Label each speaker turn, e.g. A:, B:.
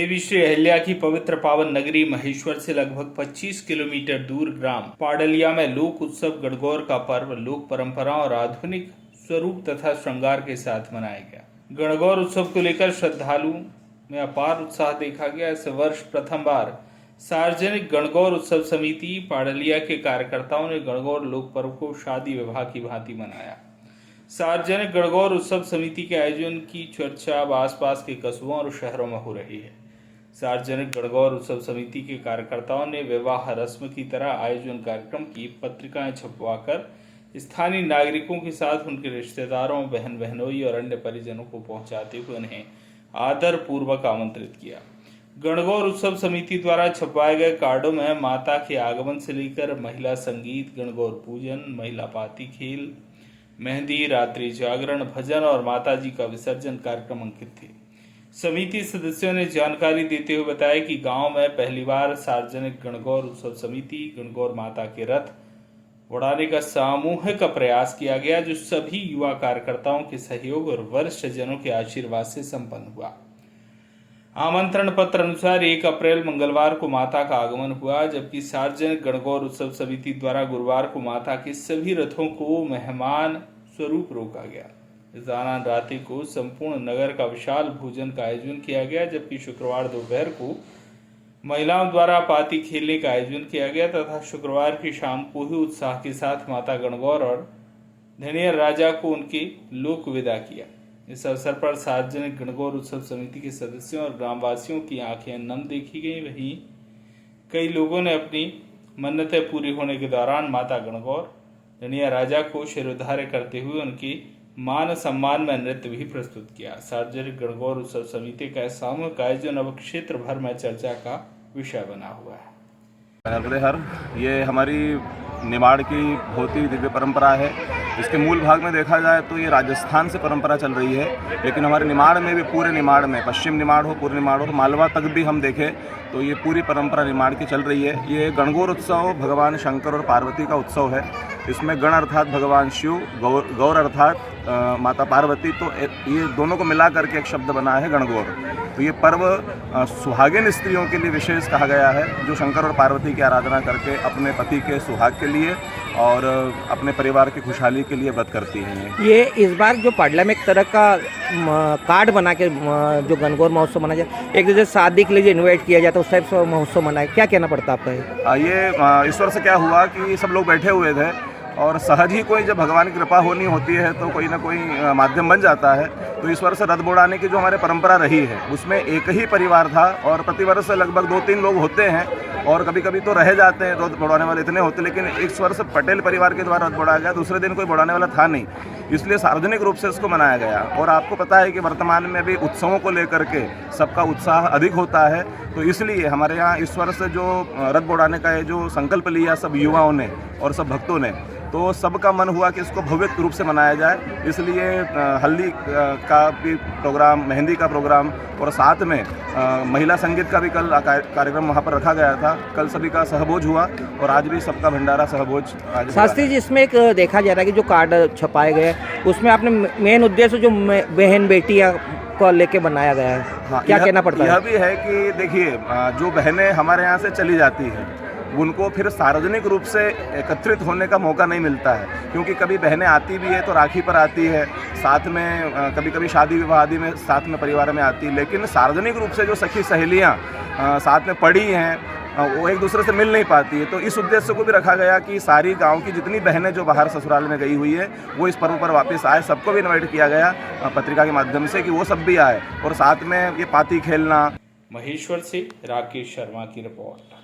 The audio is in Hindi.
A: देवी श्री अहिल्या की पवित्र पावन नगरी महेश्वर से लगभग 25 किलोमीटर दूर ग्राम पाडलिया में लोक उत्सव गणगौर का पर्व लोक परंपराओं और आधुनिक स्वरूप तथा श्रृंगार के साथ मनाया गया। गणगौर उत्सव को लेकर श्रद्धालुओं में अपार उत्साह देखा गया। इस वर्ष प्रथम बार सार्वजनिक गणगौर उत्सव समिति पाडलिया के कार्यकर्ताओं ने गणगौर लोक पर्व को शादी विवाह की भांति मनाया। सार्वजनिक गणगौर उत्सव समिति के आयोजन की चर्चा अब आसपास के कस्बों और शहरों में हो रही है। सार्वजनिक गणगौर उत्सव समिति के कार्यकर्ताओं ने विवाह रस्म की तरह आयोजन कार्यक्रम की पत्रिकाएं छपवाकर स्थानीय नागरिकों के साथ उनके रिश्तेदारों, बहन बहनोई और अन्य परिजनों को पहुंचाते हुए उन्हें आदर पूर्वक आमंत्रित किया। गणगौर उत्सव समिति द्वारा छपवाए गए कार्डों में माता के आगमन से लेकर महिला संगीत, गणगौर पूजन, महिला पाती खेल, मेहंदी, रात्रि जागरण, भजन और माताजी का विसर्जन कार्यक्रम अंकित थे। समिति सदस्यों ने जानकारी देते हुए बताया कि गांव में पहली बार सार्वजनिक गणगौर उत्सव समिति गणगौर माता के रथ उड़ाने का सामूहिक प्रयास किया गया, जो सभी युवा कार्यकर्ताओं के सहयोग और वरिष्ठ जनों के आशीर्वाद से संपन्न हुआ। आमंत्रण पत्र अनुसार 1 अप्रैल मंगलवार को माता का आगमन हुआ, जबकि सार्वजनिक गणगौर उत्सव समिति द्वारा गुरुवार को माता के सभी रथों को मेहमान स्वरूप रोका गया। इस दौरान रात्रि को संपूर्ण नगर का विशाल भोजन का आयोजन किया गया, जबकि शुक्रवार दोपहर को महिलाओं द्वारा पाती खेलने का आयोजन किया गया तथा शुक्रवार की शाम को ही उत्साह के साथ माता गणगौर और धनिया राजा को उनके लोक विदा किया। इस अवसर पर सार्वजनिक गणगौर उत्सव समिति के सदस्यों और ग्रामवासियों की आंखें नम देखी गई। वहीं कई लोगों ने अपनी मन्नतें पूरी होने के दौरान माता गणगौर धनिया राजा को शिरोधार्य करते हुए उनकी मान सम्मान में नृत्य भी प्रस्तुत किया। सार्वजनिक गणगौर उत्सव समिति का सामूहिक आयोजन अब क्षेत्र भर में चर्चा का विषय बना हुआ है।
B: ये हमारी निमाड़ की बहुत ही दिव्य परंपरा है। इसके मूल भाग में देखा जाए तो ये राजस्थान से परंपरा चल रही है, लेकिन हमारे निमाड़ में भी, पूरे निमाड़ में, पश्चिम निमाड़ हो, पूर्व निमाड़ हो, मालवा तक भी हम देखें तो ये पूरी परंपरा निमाड़ की चल रही है। ये गणगौर उत्सव भगवान शंकर और पार्वती का उत्सव है। इसमें गण अर्थात भगवान शिव, गौर अर्थात माता पार्वती, तो ये दोनों को मिला करके एक शब्द बना है गणगौर। तो ये पर्व सुहागिन स्त्रियों के लिए विशेष कहा गया है, जो शंकर और पार्वती की आराधना करके अपने पति के सुहाग के लिए और अपने परिवार की खुशहाली के लिए व्रत करती हैं।
C: ये इस बार जो पाडला में एक तरह का कार्ड बना के जो गणगौर महोत्सव मनाया जाए, एक जैसे शादी के लिए जो इन्वाइट किया जाता है उस टाइप से महोत्सव मनाया, क्या कहना पड़ता है आपका?
B: ये इस वर्ष से क्या हुआ कि सब लोग बैठे हुए थे और सहज ही कोई जब भगवान की कृपा होनी होती है तो कोई ना कोई माध्यम बन जाता है। तो इस वर्ष रथ बुड़ाने की जो हमारे परंपरा रही है उसमें एक ही परिवार था और प्रतिवर्ष लगभग 2-3 लोग होते हैं और कभी कभी तो रह जाते हैं, रथ बुड़ाने वाले इतने होते, लेकिन इस वर्ष पटेल परिवार के द्वारा रथ बुड़ाया गया। दूसरे दिन कोई बुड़ाने वाला था नहीं, इसलिए सार्वजनिक रूप से इसको मनाया गया। और आपको पता है कि वर्तमान में भी उत्सवों को लेकर के सबका उत्साह अधिक होता है, तो इसलिए हमारे यहाँ इस वर्ष जो रथ बुड़ाने का जो संकल्प लिया सब युवाओं ने और सब भक्तों ने, तो सबका मन हुआ कि इसको भव्य रूप से मनाया जाए। इसलिए हल्दी का भी प्रोग्राम, मेहंदी का प्रोग्राम और साथ में महिला संगीत का भी कल कार्यक्रम वहाँ पर रखा गया था। कल सभी का सहभोज हुआ और आज भी सबका भंडारा सहभोज आज।
C: शास्त्री जी, इसमें एक देखा जा रहा है कि जो कार्ड छपाए गए उसमें आपने मेन उद्देश्य जो बहन बेटियाँ को लेके बनाया गया है,
B: हाँ,
C: क्या कहना पड़ता है?
B: यह भी है कि देखिए, जो बहनें हमारे यहाँ से चली जाती हैं उनको फिर सार्वजनिक रूप से एकत्रित होने का मौका नहीं मिलता है, क्योंकि कभी बहनें आती भी है तो राखी पर आती है, साथ में कभी कभी शादी विवाह आदि में साथ में परिवार में आती है, लेकिन सार्वजनिक रूप से जो सखी सहेलियाँ साथ में पड़ी हैं वो एक दूसरे से मिल नहीं पाती है। तो इस उद्देश्य को भी रखा गया कि सारी गांव की जितनी बहनें जो बाहर ससुराल में गई हुई है वो इस पर्व पर वापस आए। सबको भी इन्वाइट किया गया पत्रिका के माध्यम से कि वो सब भी आए और साथ में ये पाती खेलना।
A: महेश्वर से राकेश शर्मा की रिपोर्ट।